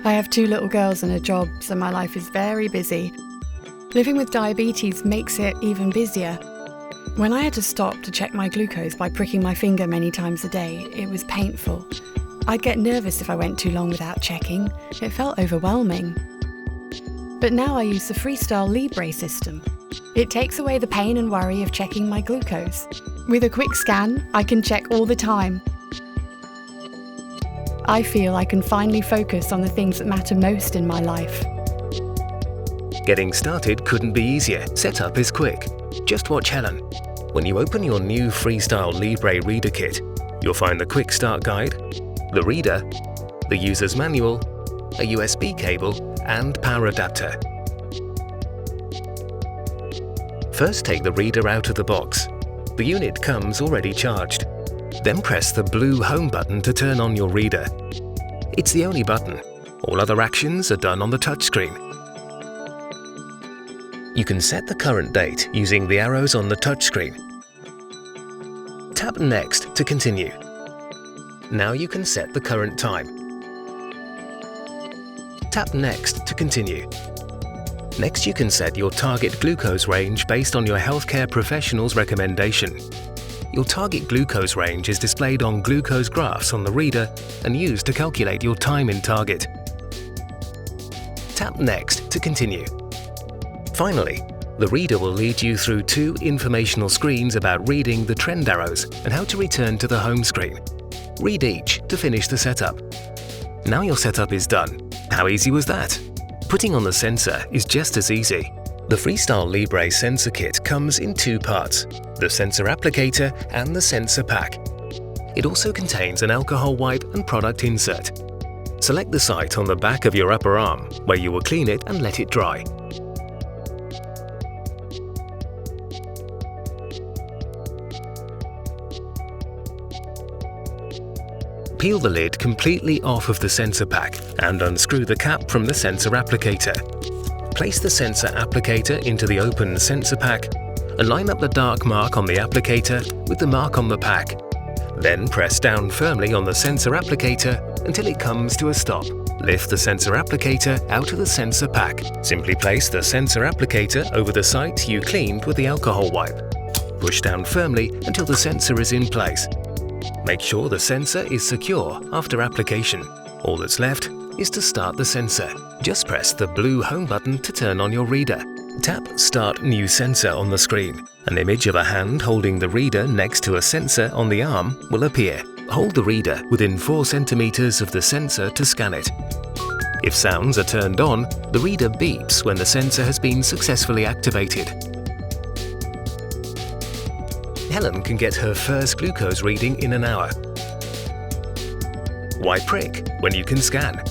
I have 2 little girls and a job, so my life is very busy. Living with diabetes makes it even busier. When I had to stop to check my glucose by pricking my finger many times a day, it was painful. I'd get nervous if I went too long without checking. It felt overwhelming. But now I use the Phree-style Libre system. It takes away the pain and worry of checking my glucose. With a quick scan, I can check all the time. I feel I can finally focus on the things that matter most in my life. Getting started couldn't be easier. Setup is quick. Just watch Helen. When you open your new Phree-style Libre reader kit, you'll find the quick start guide, the reader, the user's manual, a USB cable, and power adapter. First, take the reader out of the box. The unit comes already charged. Then press the blue Home button to turn on your reader. It's the only button. All other actions are done on the touchscreen. You can set the current date using the arrows on the touchscreen. Tap Next to continue. Now you can set the current time. Tap Next to continue. Next, you can set your target glucose range based on your healthcare professional's recommendation. Your target glucose range is displayed on glucose graphs on the reader and used to calculate your time in target. Tap Next to continue. Finally, the reader will lead you through 2 informational screens about reading the trend arrows and how to return to the home screen. Read each to finish the setup. Now your setup is done. How easy was that? Putting on the sensor is just as easy. The Phree-style Libre sensor kit comes in 2 parts, the sensor applicator and the sensor pack. It also contains an alcohol wipe and product insert. Select the site on the back of your upper arm, where you will clean it and let it dry. Peel the lid completely off of the sensor pack and unscrew the cap from the sensor applicator. Place the sensor applicator into the open sensor pack and line up the dark mark on the applicator with the mark on the pack. Then press down firmly on the sensor applicator until it comes to a stop. Lift the sensor applicator out of the sensor pack. Simply place the sensor applicator over the site you cleaned with the alcohol wipe. Push down firmly until the sensor is in place. Make sure the sensor is secure after application. All that's left is to start the sensor. Just press the blue Home button to turn on your reader. Tap Start New Sensor on the screen. An image of a hand holding the reader next to a sensor on the arm will appear. Hold the reader within 4 centimeters of the sensor to scan it. If sounds are turned on, the reader beeps when the sensor has been successfully activated. Helen can get her first glucose reading in an hour. Why prick when you can scan?